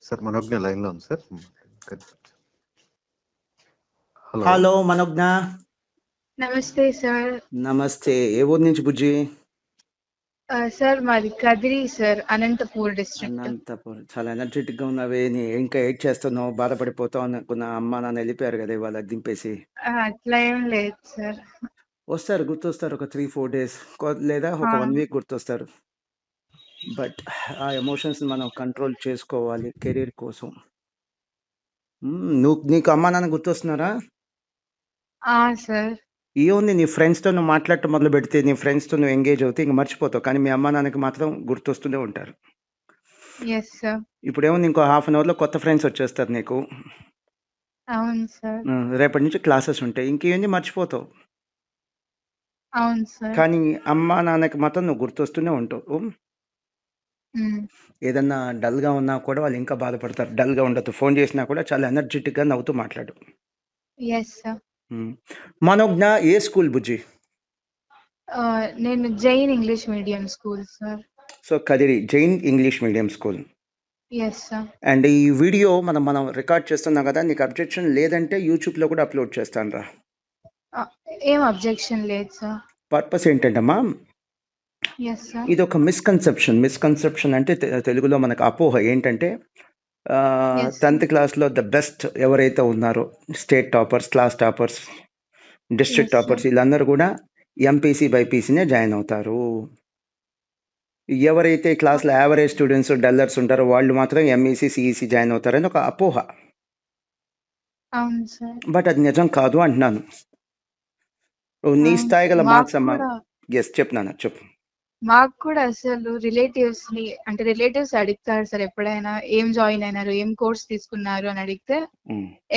Sir మనోజ్ఞ line లో ఉంది sir. Hello hello మనోజ్ఞ. నమస్తే సార్. నమస్తే. ఏ ఊరు నుంచి బుజ్జి? సార్ మాది కదిరి సార్, అనంతపూర్ డిస్ట్రిక్ట్. అనంతపురం. చాలా ఎనర్జెటిక్ గా ఉన్నావే. ఇంకా ఎయిట్ చేస్తున్నావు, బాధపడిపోతావు అనుకున్న. అమ్మ నాన్న వెళ్ళిపోయారు కదా ఇవాళ దింపేసి. అట్లా ఏం లేదు సార్. వస్తారు, గుర్తొస్తారు ఒక 3-4 days లేదా ఒక 1 week గుర్తొస్తారు. బట్ ఆ ఎమోషన్స్ మనం కంట్రోల్ చేసుకోవాలి కెరీర్ కోసం. నీకు అమ్మ నాన్న గుర్తొస్తున్నారా? సార్ ఏముంది, నీ ఫ్రెండ్స్తో నువ్వు మాట్లాడటం మొదలు పెడితే, నీ ఫ్రెండ్స్తో నువ్వు ఎంగేజ్ అవుతే ఇంక మర్చిపోతావు. కానీ మీ అమ్మ నాన్నకి మాత్రం గుర్తొస్తూనే ఉంటారు. Yes sir. ఇప్పుడు ఏముంది, ఇంకో హాఫ్ అన్ అవర్లో కొత్త ఫ్రెండ్స్ వచ్చేస్తారు నీకు. అవును సార్. రేపటి నుంచి క్లాసెస్ ఉంటాయి, ఇంకేంది మర్చిపోతావు. అవును సార్. కానీ అమ్మ నాన్నకి మాత్రం నువ్వు గుర్తొస్తూనే ఉంటావు. ఏదన్నా డల్గా ఉన్నా కూడా వాళ్ళు ఇంకా బాధపడతారు. డల్గా ఉండదు, ఫోన్ చేసినా కూడా చాలా ఎనర్జెటిక్గా నవ్వుతూ మాట్లాడు. Yes sir. మనోజ్ఞ ఏ స్కూల్ బుజ్జి? నేను Jain English medium school sir. So Kadiri Jain English medium school. Yes sir. And ఈ వీడియో మనం రికార్డ్ చేస్తున్నాం కదా, నీకు అబ్జెక్షన్ లేదంటే యూట్యూబ్లో కూడా అప్లోడ్ చేస్తాను రా. ఏం అబ్జెక్షన్ లేదు సార్. పర్పస్ ఏంటంటమ్మా, ఎస్ సార్. ఇది ఒక మిస్కన్సెప్షన్ అంటే తెలుగులో మనకు అపోహ ఏంటంటే, 10th క్లాస్లో ద బెస్ట్ ఎవరైతే ఉన్నారో, state toppers, class toppers, district toppers, వీళ్ళందరూ కూడా ఎంపీసీ బైపీసీనే జాయిన్ అవుతారు. ఎవరైతే క్లాస్లో యావరేజ్ స్టూడెంట్స్, డల్లర్స్ ఉంటారో వాళ్ళు మాత్రం ఎంఈసీ, సిఈసీ జాయిన్ అవుతారని ఒక అపోహ. అవును సార్. బట్ అది నిజం కాదు అంటున్నాను. నీ స్థాయి గల మార్క్స్ అమ్మా. ఎస్ చెప్పినాను, చెప్పు. మాకు కూడా అసలు రిలేటివ్స్ అడుగుతారు సార్ ఎప్పుడైనా, ఏం జాయిన్ అయినారు, ఏం కోర్స్ తీసుకున్నారు అని అడిగితే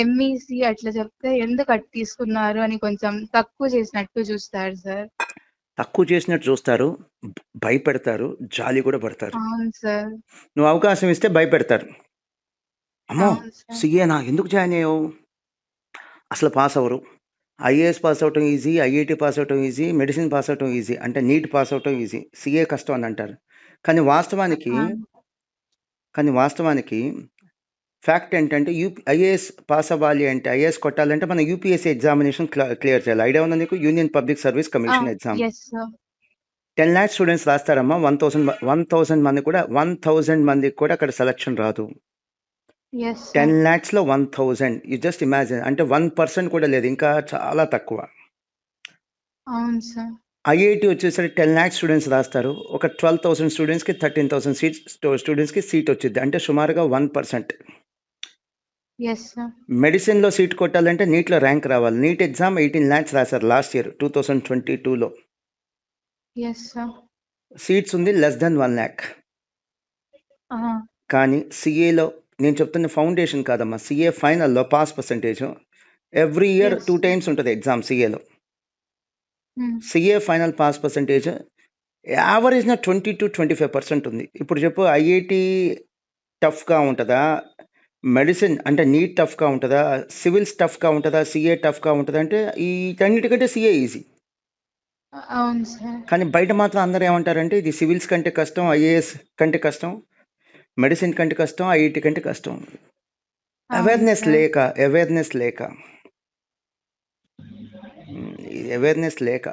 ఎంఈసి అట్లా చెప్తే ఎందుకు అట్లా తీసుకున్నారు అని కొంచెం తక్కువ చేసినట్టు చూస్తారు సార్. తక్కువ చేసినట్టు చూస్తారు, భయపెడతారు, జాలి కూడా పడతారు. అవును సార్. నువ్వు అవకాశం ఇస్తే భయపెడతారు. అమ్మో సిఏనా, ఎందుకు జాయిన్ అయ్యావు, అసలు పాస్ అవరు. ఐఏఎస్ పాస్ అవటం ఈజీ, ఐఐటి పాస్ అవటం ఈజీ, మెడిసిన్ పాస్ అవటం ఈజీ, అంటే నీట్ పాస్ అవటం ఈజీ, సిఏ కష్టం అని అంటారు. కానీ వాస్తవానికి ఫ్యాక్ట్ ఏంటంటే, ఐఏఎస్ పాస్ అవ్వాలి అంటే, ఐఏఎస్ కొట్టాలంటే మనం యూపీఎస్సీ ఎగ్జామినేషన్ క్లియర్ చేయాలి. ఐడియా ఉందా నీకు? Union public service commission exam. 10 lakh students రాస్తారమ్మా. 1000 మందికి కూడా అక్కడ సెలక్షన్ రాదు. 10 lakhsలో 1000, యూ జస్ట్ ఇమాజిన్. అంటే 1% కూడా లేదు, ఇంకా చాలా తక్కువ. ఐఐటి వచ్చేసరికి 10 lakh స్టూడెంట్స్ రాస్తారు. ఒక 12,000 స్టూడెంట్స్కి 13,000 స్టూడెంట్స్కి సీట్ వచ్చింది, అంటే సుమారుగా 1%. మెడిసిన్లో సీట్ కొట్టాలంటే నీట్లో ర్యాంక్ రావాలి. నీట్ ఎగ్జామ్ 18 lakhs రాశారు లాస్ట్ ఇయర్ 2022లో. సీట్స్ ఉంది లెస్ దెన్ 1 lakh. కానీ సిఏలో నేను చెప్తున్న ఫౌండేషన్ కాదమ్మా, సిఏ ఫైనల్లో pass percentage every year 2 times ఉంటుంది ఎగ్జామ్ సిఏలో. సిఏ ఫైనల్ పాస్ పర్సంటేజ్ యావరేజ్న 20-25% ఉంది. ఇప్పుడు చెప్పు, ఐఐటి టఫ్గా ఉంటుందా, మెడిసిన్ అంటే నీట్ టఫ్గా ఉంటుందా, సివిల్స్ టఫ్గా ఉంటుందా, సిఏ టఫ్గా ఉంటుందా అంటే ఈ అన్నిటికంటే సిఏ ఈజీ. కానీ బయట మాత్రం అందరూ ఏమంటారంటే ఇది సివిల్స్ కంటే కష్టం, ఐఏఎస్ కంటే కష్టం, మెడిసిన్ కంటే కష్టం, ఐఐటి కంటే కష్టం. అవేర్నెస్ లేక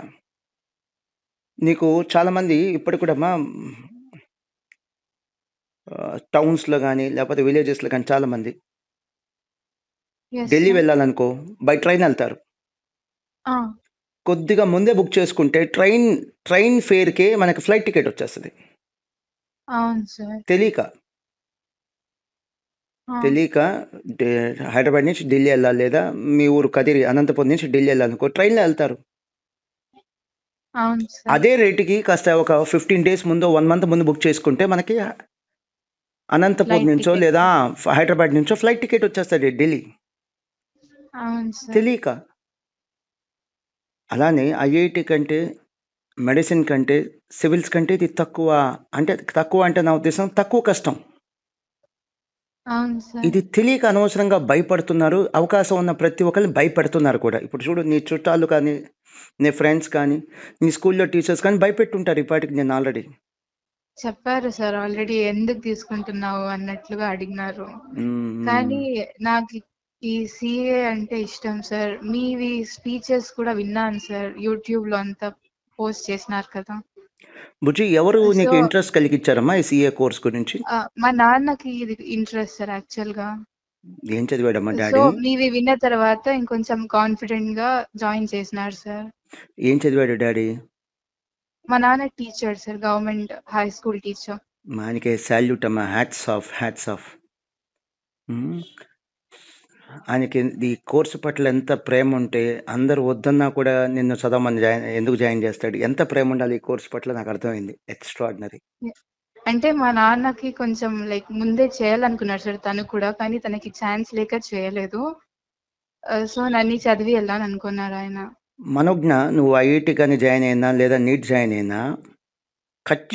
నీకు చాలామంది ఇప్పటికి కూడా టౌన్స్లో కానీ లేకపోతే విలేజెస్లో కానీ చాలామంది ఢిల్లీ వెళ్ళాలనుకో బై ట్రైన్ వెళ్తారు. కొద్దిగా ముందే బుక్ చేసుకుంటే ట్రైన్ ఫేర్కే మనకి ఫ్లైట్ టికెట్ వచ్చేస్తుంది. తెలియక హైదరాబాద్ నుంచి ఢిల్లీ వెళ్ళాలి, లేదా మీ ఊరు కదిరి అనంతపురం నుంచి ఢిల్లీ వెళ్ళాలనుకో ట్రైన్లో వెళ్తారు. అదే రేటుకి కాస్త ఒక 15 days ముందు, 1 month ముందు బుక్ చేసుకుంటే మనకి అనంతపురం నుంచో లేదా హైదరాబాద్ నుంచో ఫ్లైట్ టికెట్ వచ్చేస్తుంది ఢిల్లీ. తెలియక. అలానే ఐఐటి కంటే, మెడిసిన్ కంటే, సివిల్స్ కంటే ఇది తక్కువ అంటే నా ఉద్దేశం తక్కువ కష్టం. ఇది తెలియక అనవసరంగా భయపడుతున్నారు. అవకాశం ఉన్న ప్రతి ఒక్కరిని భయపెడుతున్నారు కూడా. ఇప్పుడు చూడు, నీ చుట్టాలు కానీ, నీ ఫ్రెండ్స్ కానీ, నీ స్కూల్లో టీచర్స్ కానీ భయపెట్టుంటారు ఇప్పటికి. నేను ఆల్రెడీ చెప్పారు సార్ ఆల్రెడీ ఎందుకు తీసుకుంటున్నావు అన్నట్లుగా అడిగినారు. మ్మ్. కానీ నాకు ఈ సీఏ అంటే ఇష్టం సార్. మీవి స్పీచెస్ కూడా విన్నాను సార్. యూట్యూబ్‌లో అంతా పోస్ట్ చేసినారు కదా! బుజ్జి ఎవరు సో, నీకు ఇంట్రెస్ట్ కలిగించారమ్మా ఈ సీఏ కోర్స్ గురించి? మా నాన్నకి ఇది ఇంట్రెస్ట్ సార్ యాక్చువల్‌గా. ఏం చదివాడమ్మా సో, డాడీ? మీవి విన్న తర్వాత ఇంకొంచెం కాన్ఫిడెంట్‌గా జాయిన్ చేసినారు సార్. ఏం చదివాడు డాడీ? మా నాన్న teacher sir. Government high school teacher. ఆయనకి సాల్యూట్ అమ్మా, హ్యాట్స్ ఆఫ్, హ్యాట్స్ ఆఫ్. ఆయనకి ఈ కోర్సు పట్ల ఎంత ప్రేమ ఉంటే అందరూ వద్దన్నా కూడా నిన్ను చదవమని ఎందుకు జాయిన్ చేస్తాడు? ఎంత ప్రేమ ఉండాలి ఈ కోర్సు పట్ల నాకు అర్థమైంది. ఎక్స్ట్రాడినరీ. అంటే మా నాన్నకి కొంచెం లైక్ ముందే చేయాలనుకున్నాడు సార్ తను కూడా. కానీ తనకి ఛాన్స్ లేక చేయలేదు. సో, నన్ను చదివి వెళ్ళాలని అనుకున్నారు ఆయన. మనోజ్ఞ, నువ్వు ఐఐటి కానీ జాయిన్ అయినా లేదా నీట్ జాయిన్ అయినా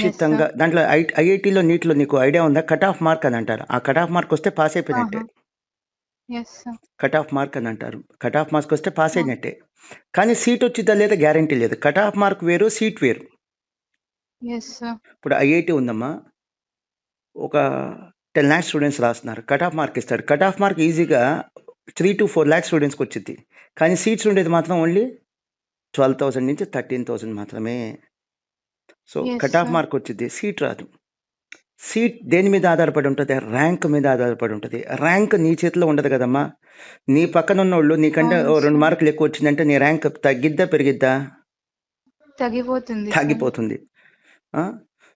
ఎస్ ఖచ్చితంగా సార్. దాంట్లో ఐఐటిలో నీట్లో నీకు ఐడియా ఉందా? కట్ ఆఫ్ మార్క్ అని అంటారు. ఆ కట్ ఆఫ్ మార్క్ వస్తే పాస్ అయిపోయినట్టే. ఆహా! Yes sir. Cut off mark అని అంటారు. కట్ ఆఫ్ మార్క్స్ వస్తే పాస్ అయినట్టే. కానీ సీట్ వచ్చిందా లేదా గ్యారంటీ లేదు. కట్ ఆఫ్ మార్క్ వేరు, సీట్ వేరు. Yes sir. ఇప్పుడు ఐఐటి ఉందమ్మా, ఒక 10 lakhs స్టూడెంట్స్ రాస్తున్నారు. కట్ ఆఫ్ మార్క్ ఇస్తాడు. కట్ ఆఫ్ మార్క్ ఈజీగా 3 to 4 lakhs స్టూడెంట్స్కి వచ్చింది. కానీ సీట్స్ ఉండేది మాత్రం ఓన్లీ 12,000 నుంచి 13,000 మాత్రమే. So yes cut off sir. Mark వచ్చింది, సీట్ రాదు. సీట్ దేని మీద ఆధారపడి ఉంటుంది? ర్యాంక్ మీద ఆధారపడి ఉంటుంది. ర్యాంక్ నీ చేతిలో ఉండదు కదమ్మా. నీ పక్కన ఉన్నోళ్ళు నీకంటే అవును 2 సార్. మార్కులు ఎక్కువ వచ్చిందంటే నీ ర్యాంక్ తగ్గిద్దా పెరిగిద్దా? తగ్గిపోతుంది సార్. తగ్గిపోతుంది.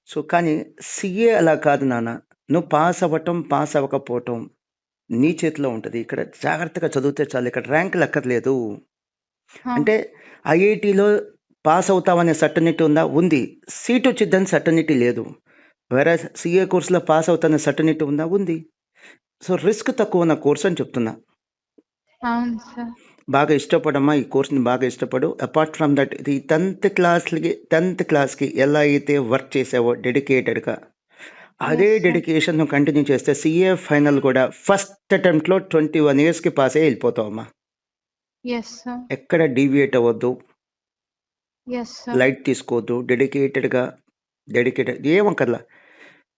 సో కానీ సిఏ అలా కాదు నాన్న. నువ్వు పాస్ అవ్వటం, పాస్ అవ్వకపోవటం నీ చేతిలో ఉంటుంది. ఇక్కడ జాగ్రత్తగా చదివితే చాలు. ఇక్కడ ర్యాంక్ లెక్కర్లేదు. ఆ! అంటే ఐఐటిలో పాస్ అవుతామనే సర్టనిటీ ఉందా? ఉంది. సీట్ వచ్చిద్దని సర్టనిటీ లేదు. వేరే సిఏ కోర్సులో పాస్ అవుతానే సర్టనిటీ ఉందా? ఉంది. సో రిస్క్ తక్కువ ఉన్న కోర్స్ అని చెప్తున్నా. అవును సార్. బాగా ఇష్టపడమ్మా, ఈ కోర్స్ని బాగా ఇష్టపడు. అపార్ట్ ఫ్రమ్ దట్ ఇది 10th క్లాస్కి ఎలా అయితే వర్క్ చేసావో డెడికేటెడ్గా, అదే ఎస్ సార్. డెడికేషన్ నువ్వు కంటిన్యూ చేస్తే సిఏ ఫైనల్ కూడా ఫస్ట్ అటెంప్ట్లో 21 yearsకి పాస్ అయ్యి వెళ్ళిపోతావమ్మా. Yes sir. ఎక్కడ డీవియేట్ అవ్వద్దు, ఎస్ సార్. లైట్ తీసుకోవద్దు. డెడికేటెడ్ ఏమక్కర్లా.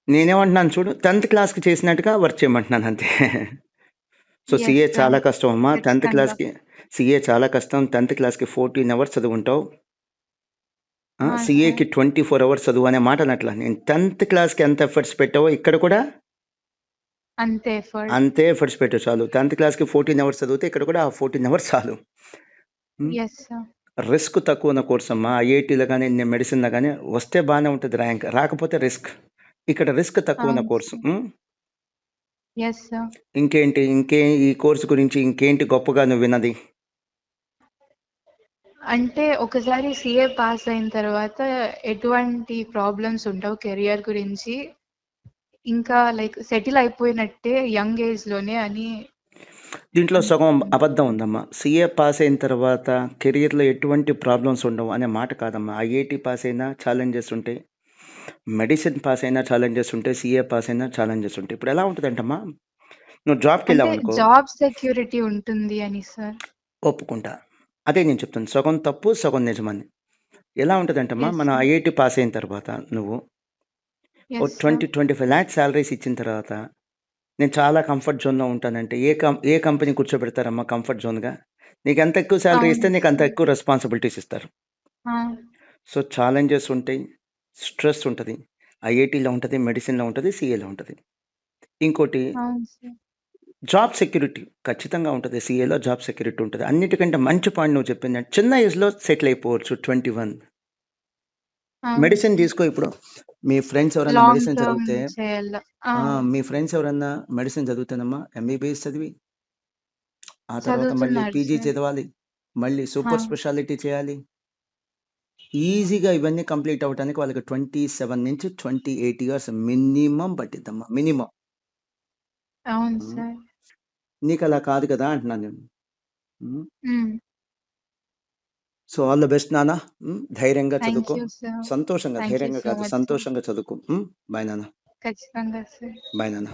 నేనేమంటున్నాను చూడు, 10th క్లాస్కి చేసినట్టుగా వర్క్ చేయమంటున్నాను అంతే. సో ఎస్ సిఏ చాలా సార్. కష్టం అమ్మా. 10th ఖచ్చితంగా. క్లాస్కి సిఏ చాలా కష్టం. 10th క్లాస్కి 14 hours చదువుకుంటావు. ఆ! సార్. సిఏకి 24 hours చదువు అనే మాట అనట్లా. నేను 10th క్లాస్కి ఎంత ఎఫర్ట్స్ పెట్టావో ఇక్కడ కూడా అంతే ఎఫర్ట్. అంతే ఎఫర్ట్స్ పెట్టు చాలు. 10th క్లాస్కి 14 hours చదివితే ఇక్కడ కూడా ఆ 14 hours చాలు. Yes sir. రిస్క్ తక్కువ ఉన్న కోర్స్ అమ్మా. ఐఐటీలో కానీ మెడిసిన్లో కానీ వస్తే బాగానే ఉంటుంది ర్యాంక్, రాకపోతే రిస్క్. ఇక్కడ రిస్క్ తక్కువ ఉన్న అవును కోర్సు. సార్. Yes sir. ఇంకేంటి ఈ కోర్సు గురించి ఇంకేంటి గొప్పగా నువ్వు విన్నది? అంటే ఒకసారి సీఏ పాస్ అయిన తర్వాత ఎటువంటి ప్రాబ్లమ్స్ ఉండవు కెరియర్ గురించి. ఇంకా లైక్ సెటిల్ అయిపోయినట్టే యంగ్ ఏజ్‌లోనే అని దీంట్లో సగం అనిపిస్తుంది. అబద్ధం ఉందమ్మా. సిఏ పాస్ అయిన తర్వాత కెరియర్లో ఎటువంటి ప్రాబ్లమ్స్ ఉండవు అనే మాట కాదమ్మా. ఐఐటి పాస్ అయినా ఛాలెంజెస్ ఉంటాయి, మెడిసిన్ పాస్ అయినా ఛాలెంజెస్ ఉంటాయి, సిఏ పాస్ అయినా ఛాలెంజెస్ ఉంటాయి. ఇప్పుడు ఎలా ఉంటుందంటమ్మా, నువ్వు జాబ్కి అంటే వెళ్ళావు అనుకో, జాబ్ సెక్యూరిటీ ఉంటుంది అని సార్. ఒప్పుకుంటా. అదే నేను చెప్తాను, సగం తప్పు సగం నిజమని. ఎలా ఉంటుందంటమ్మా, ఎస్ మన సార్. ఐఐటి పాస్ అయిన తర్వాత నువ్వు ఓ ఎస్ సార్. 20-25 lakhs శాలరీస్ ఇచ్చిన తర్వాత నేను చాలా కంఫర్ట్ జోన్లో ఉంటానంటే ఏ కంపెనీ కూర్చోబెడతారమ్మా కంఫర్ట్ జోన్గా? నీకు ఎంత ఎక్కువ శాలరీ ఇస్తే అవును నీకు అంత సార్. ఎక్కువ రెస్పాన్సిబిలిటీస్ ఇస్తారు. ఆ! సో ఛాలెంజెస్ ఉంటాయి, స్ట్రెస్ ఉంటుంది. ఐఐటీలో ఉంటుంది, మెడిసిన్లో ఉంటుంది, సిఏలో ఉంటుంది. ఇంకోటి అవును సార్. జాబ్ సెక్యూరిటీ ఖచ్చితంగా ఉంటుంది. సిఏలో జాబ్ సెక్యూరిటీ ఉంటుంది. అన్నిటికంటే మంచి పాయింట్ నువ్వు చెప్పింది, చిన్న ఏజ్లో సెటిల్ అయిపోవచ్చు. 21 అవును మెడిసిన్ సార్. తీసుకో. ఇప్పుడు మీ ఫ్రెండ్స్ ఎవరైనా లాంగ్ మెడిసిన్ టర్మ్ చదివితే చేయాల. ఆ! మీ ఫ్రెండ్స్ ఎవరన్నా మెడిసిన్ చదువుతానమ్మా, ఎంబీబీఎస్ చదివి ఆ తర్వాత మళ్ళీ చదువుతున్నారు పీజీ సార్. చదవాలి, మళ్ళీ ఆ! సూపర్ స్పెషాలిటీ చేయాలి. ఈజీగా ఇవన్నీ కంప్లీట్ అవ్వడానికి వాళ్ళకి 27 నుంచి 28 years మినిమం పట్టిద్దమ్మా, మినిమం. అవును సార్. నీకు అలా కాదు కదా అంటున్నాను నేను. హ్మ్. సో ఆల్ ద బెస్ట్ నాన్న. ధైర్యంగా థ్యాంక్ చదువుకో, యూ సార్. సంతోషంగా, థ్యాంక్ యూ ధైర్యంగా సో కాదు మచ్ సార్. సంతోషంగా చదువుకో. బాయ్ నాన్న. ఖచ్చితంగా సార్. బాయ్ నాన్న.